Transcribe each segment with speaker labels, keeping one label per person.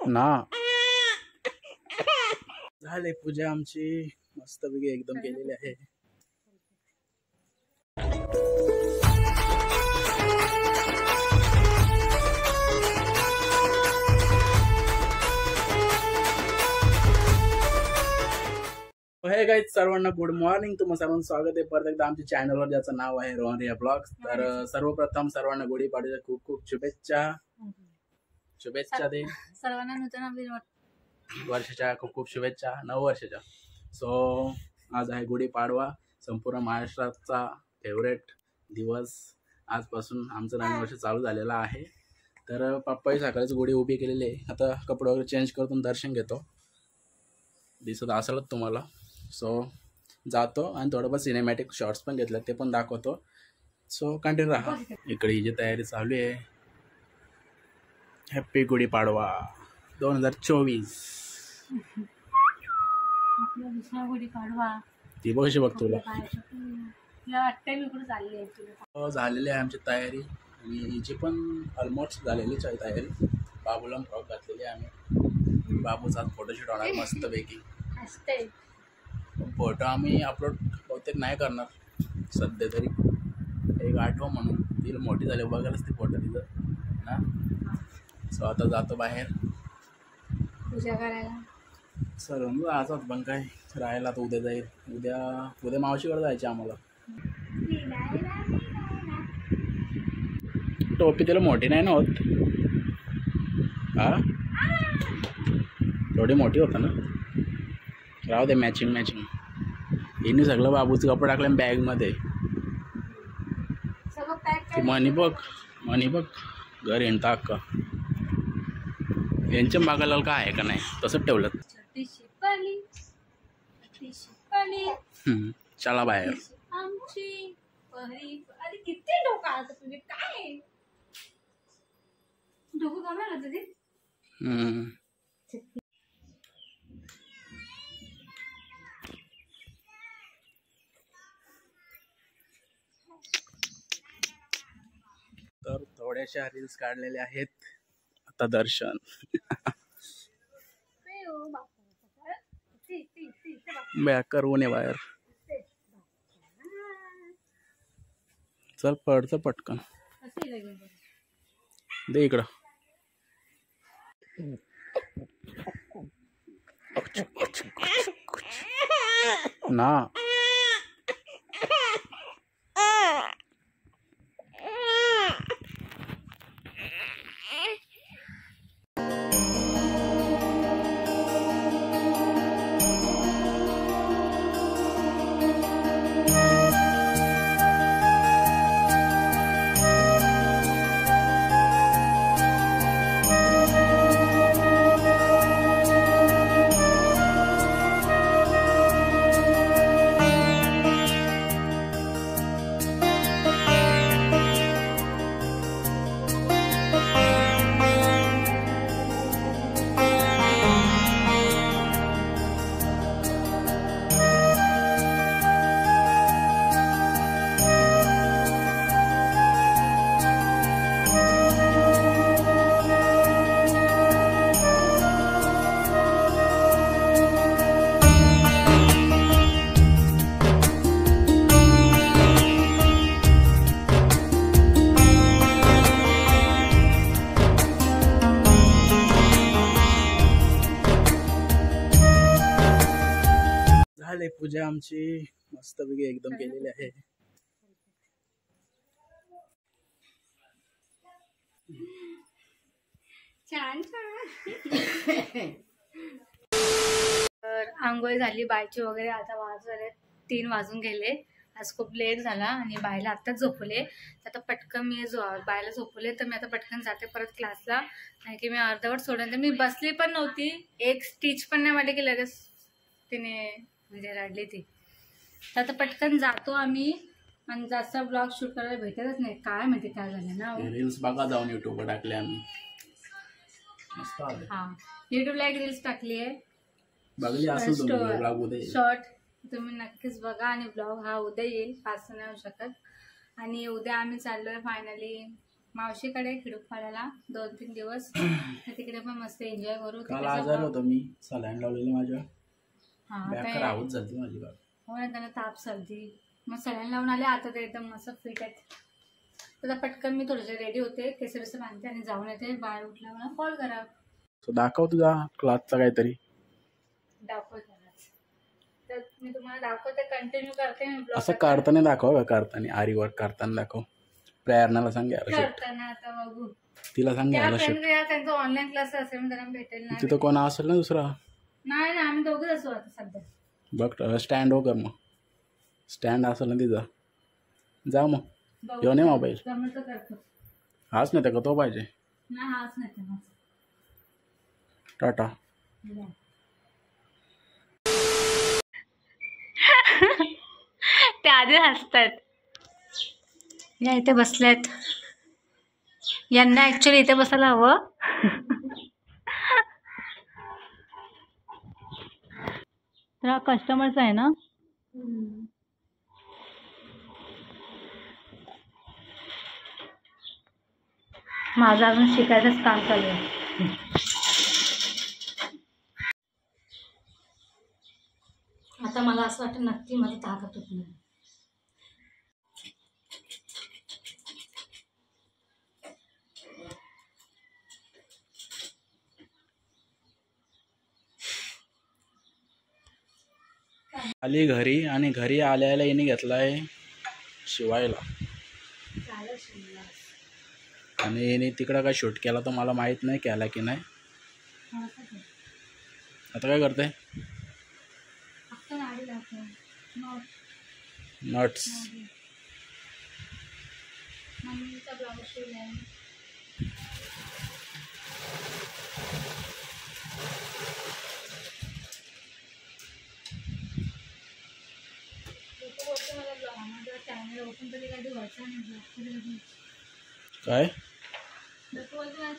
Speaker 1: ना झाले पूजा आमची मस्तपैकी एकदम केलेली आहे. हे गाईज सर्वांना गुड मॉर्निंग. तुम्हा सर्वांचं स्वागत आहे परत एकदा आमच्या चॅनलवर, ज्याचं नाव आहे रोहन रिया ब्लॉग्स. तर सर्वप्रथम सर्वांना गुढीपाडव्याच्या खूप खूप शुभेच्छा दे
Speaker 2: सर्वांना नूतन
Speaker 1: वर्षाच्या खूप खूप शुभेच्छा, नववर्षाच्या. सो आज आहे गुढीपाडवा, संपूर्ण महाराष्ट्राचा फेवरेट दिवस. आजपासून आमचं नवीन वर्ष चालू झालेलं आहे. तर पप्पाही सकाळीच गुढी उभी केलेली आहे. आता कपडे वगैरे चेंज करून दर्शन घेतो, दिसत असेलच तुम्हाला. सो जातो आणि थोडंफार सिनेमॅटिक शॉर्ट्स पण घेतले, ते पण दाखवतो. सो कंटिन्यू राहा. इकडे ही जी तयारी चालू आहे. हॅप्पी गुढीपाडवा 2024. ती बघशी बघ तुला झालेली आहे आमची तयारी. आणि हिची पण ऑलमोस्ट झालेलीच आहे तयारी. बाबूला फ्रॉक घातलेली आहे आम्ही. बाबूचा फोटोशूट होणार मस्तपैकी. फोटो आम्ही अपलोड बहुतेक नाही करणार सध्या तरी, एक आठवण म्हणून. ती मोठी झाली बघायलाच ती फोटो तिथं ना. सो आता जातो बाहेर
Speaker 2: पूजा करायला.
Speaker 1: सर आजच पण काय राहायला तर उद्या जाईल. उद्या मावशीकडे जायचे आम्हाला. टोपी त्याला मोठी नाही ना होत. हा थोडी मोठी होता ना. राहू दे, मॅचिंग यांनी सगळं बाबूचं कपडे टाकले बॅगमध्ये. ती मनी बघ घर येणता अक्का. यांच्या मागायला काय आहे का नाही तसंच ठेवलं. चला बाहेर.
Speaker 2: किती डोकं आलं तुझे, काय डोकं कमी आलं तुझे.
Speaker 1: तर थोड्याशा रील्स काढलेल्या आहेत. आता दर्शन बॅक करून ये बाहेर. चल पडतं पटकन दे इकडं. ना पूजा आमची मस्तपैकी एकदम केलेली आहे.
Speaker 2: छान. तर आंघोळ झाली बायची वगैरे. आता वाजले 3 वाजून गेले. आज खूप लेट झाला आणि बायला आत्ताच झोपले. आता पटकन मी बायला झोपले तर मी आता पटकन जाते परत क्लासला. नाही की मी अर्धवट सोडून मी बसली पण नव्हती. एक स्टिच पण नाही वाटली की लगेच तिने म्हणजे रडली ती. तर आता पटकन जातो आम्ही. आणि जास्त ब्लॉग शूट करायला भेटतच नाही. काय माहिती काय झालं ना.
Speaker 1: रील्स बघा जाऊन युट्यूबवर टाकले आम्ही.
Speaker 2: हा युट्यूबला एक रील्स टाकली आहे
Speaker 1: बघली
Speaker 2: शॉर्ट. तुम्ही नक्कीच बघा. आणि ब्लॉग हा उद्या येईल, 5 नाही होऊ शकत. आणि उद्या आम्ही चाललोय फायनली मावशीकडे खिडूपाड्याला 2-3 दिवस तर तिकडे पण मस्त एन्जॉय करू.
Speaker 1: काल आजारी होतो मी, सलाईन लावलेली माझ्या
Speaker 2: हा
Speaker 1: बॅक
Speaker 2: काय
Speaker 1: राहूच झाली माझी बाब.
Speaker 2: हो ना, त्याला ताप सर्दी मग सलाईन लावून आले. आता ते एकदम मस्त फिट आहेत. तर पटकन मी थोडेसे रेडी होते, केस बांधते आणि जाऊन येते. बाळ उठला मला कॉल करा.
Speaker 1: दाखव तुझा क्लासचा काहीतरी.
Speaker 2: दाखवते तर मी तुम्हाला दाखवते, कंटिन्यू करते मी ब्लॉग.
Speaker 1: असं काढताना दाखव का, काढताना आरी वर्क करताना दाखव. प्रेरणाला सांग यार,
Speaker 2: करताना आता बघू.
Speaker 1: तिला सांग
Speaker 2: त्या
Speaker 1: यार.
Speaker 2: त्यांचा ऑनलाईन क्लास असेल मी त्यांना भेटेल ना.
Speaker 1: तिथं कोण असेल ना दुसरा.
Speaker 2: नाही ना, आम्ही दोघंच असू आता सध्या.
Speaker 1: बघ स्टँड हो कर, मग स्टँड असेल ना तिथं जा, मग
Speaker 2: बघू.
Speaker 1: घेऊन ये मोबाईल.
Speaker 2: जमलं तर करतो.
Speaker 1: हाच नाही तर का तो पाहिजे.
Speaker 2: नाही हाच नाही तर माझा.
Speaker 1: टाटा.
Speaker 2: ते आधी हसतात. या इथे बसलेत. यांना ऍक्च्युली इथे बसायला हवं. तर हा कस्टमर्स आहे ना. माझं अजून शिकायचंच काम चालू आहे. आता मला असं वाटतं नक्की मला ताकद होत नाही.
Speaker 1: आली घरी आणि घरी आल्याला हिने घेतलाय शिवायला. आणि हिने तिकडं काय शूट केला तर मला माहित नाही केला की नाही. आता काय करते. नट्स. काय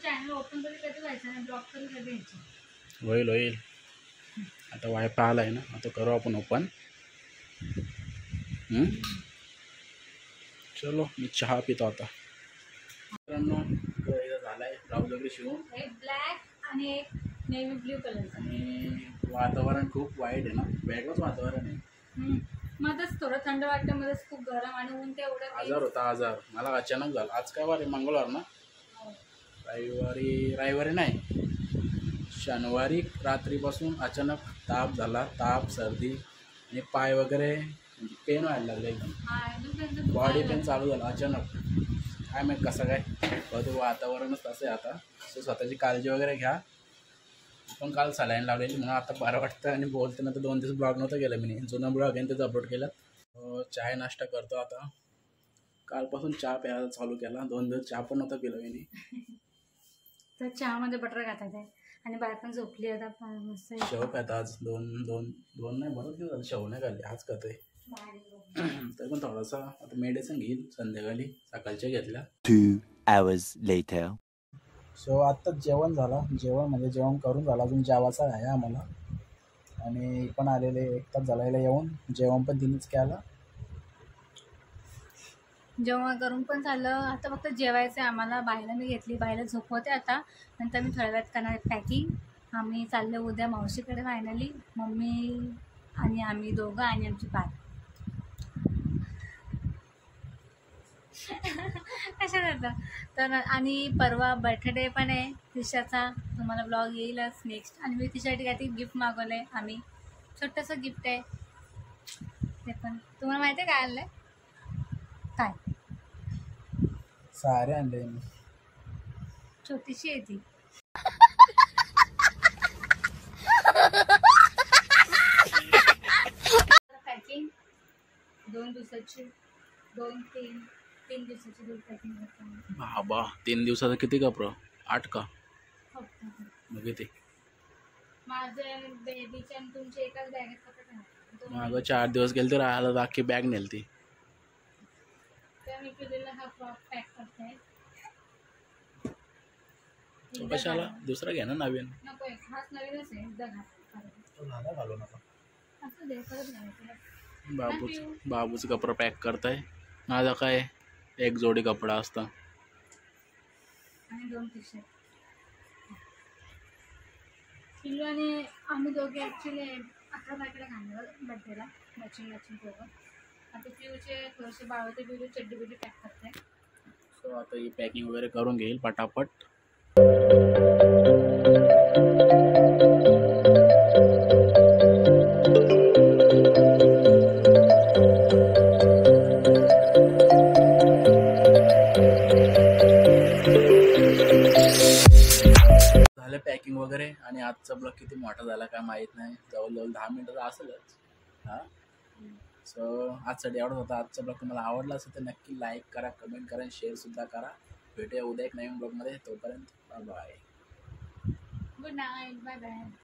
Speaker 2: चॅनल ओपन तरी कधी व्हायचं नाही, ब्लॉक तरी कधी यायचं.
Speaker 1: होईल होईल. आता वायफाय आलाय ना, आता करू आपण ओपन. चलो मी चहा पितो आता. मित्रांनो झालाय ब्लाऊज वगैरे शिवून.
Speaker 2: एक ब्लॅक आणि एक नेव्ही ब्ल्यू कलरचा.
Speaker 1: आणि वातावरण खूप वाईट आहे ना, वेगळंच वातावरण आहे.
Speaker 2: मध्येच थोडं थंड वाटतं, मध्येच खूप गरम आणि ऊन ते एवढं.
Speaker 1: आजार होता आजार मला अचानक झाला. आज काय वार आहे, मंगळवार ना. रविवारी नाही, शनिवारी रात्रीपासून अचानक ताप झाला. ताप सर्दी आणि पाय वगैरे पेन व्हायला लागले एकदम. बॉडी पेन चालू झाला अचानक. काय माहीत कसं काय, बहुतेक वातावरणच तसं आहे आता. सो स्वतःची काळजी वगैरे घ्या. पण काल सलाईन लावलेली म्हणून आता बरं वाटतं. आणि बोलते ना तर 2 दिवस ब्लॉग नव्हतं केलं मी. जुना ब्लॉग आहे तेच अपलोड केलं. चाय नाश्ता करतो आता. कालपासून चहा प्यायला चालू केला. 2 दिवस चहा पण नव्हता पिला मी.
Speaker 2: तर चहामध्ये बटर घालतात आहे आणि बाहेर पण झोपली आता मस्त.
Speaker 1: शेव प्यात आज. दोन नाही बरं दिवस झालं शेव नाही खाल्ली. आज खाते तरी पण थोडासा. आता मेडिसिन घेईल संध्याकाळी, सकाळच्या घेतल्या.
Speaker 3: 2 hours later.
Speaker 1: सो आत्ताच जेवण झालं. जेवण म्हणजे जेवण करून झालं, अजून जेवायचं आहे आम्हाला. आणि पण आलेले 1 तास झाला याला येऊन. जेवण पण तिनेच केलं.
Speaker 2: जेवण करून पण झालं. आता फक्त जेवायचं आहे आम्हाला. बाईला मी घेतली, बाईला झोपवते आता. नंतर मी थोड्या वेळात करणार पॅकिंग. आम्ही चालले उद्या मावशीकडे फायनली. मम्मी आणि आम्ही दोघं आणि आमची बाई. कशा जातं तर. आणि परवा बर्थडे पण आहे तिशाचा. तुम्हाला ब्लॉग येईलच नेक्स्ट. आणि मी तिच्यासाठी काहीतरी गिफ्ट मागवलं आहे आम्ही. छोटंसं गिफ्ट आहे ते पण. तुम्हाला माहिती आहे काय आणलं आहे? काय
Speaker 1: सारे आणले मी.
Speaker 2: छोटीशी आहे ती. पॅकिंग 2 दिवसाची, 2-3 दिवसाची दूध पॅकिंग करतो.
Speaker 1: बाबा 3 दिवसाचं किती कपडं? 8 का? मग किती?
Speaker 2: माझे बेबीचे आणि तुमचे एकाच बॅगेत कपडे.
Speaker 1: मागं 4 दिवस गेले तर राहायला अख्खी बॅग नेलती.
Speaker 2: मी पिलेला हा फ्रॉक पॅक करते.
Speaker 1: कशाला? दुसरा घ्या ना नवीन.
Speaker 2: नको, हाच नवीनच आहे. एकदा
Speaker 1: घालू नका.
Speaker 2: असं दे, परत घालायचं.
Speaker 1: बाबूच कपडा पॅक करताय. माझा काय 1 जोडी कपडा असता.
Speaker 2: आणि 2 टी शर्ट. पिल्लू आणि आम्ही दोघे ॲक्च्युली 11 तारखेला घालणार बड्डेला मॅचिंग दोघं. आता पिऊचे थोडेसे बाळवते पिऊ चड्डी बिड्डी पॅक करते.
Speaker 1: सो आता ही पॅकिंग वगैरे करून घेईल पटापट. झालं पॅकिंग वगैरे. आणि आजचा ब्लॉग किती मोठा झाला काय माहीत नाही, जवळजवळ 10 मिनिटाचा असेलच. हां, सो आजसाठी एवढंच होता. आजचा ब्लॉग तुम्हाला आवडला असेल तर नक्की लाईक करा, कमेंट करा आणि शेअरसुद्धा करा. भेटूया उद्या एक नवीन ब्लॉगमध्ये. तोपर्यंत bye bye.
Speaker 2: Good night. Bye bye.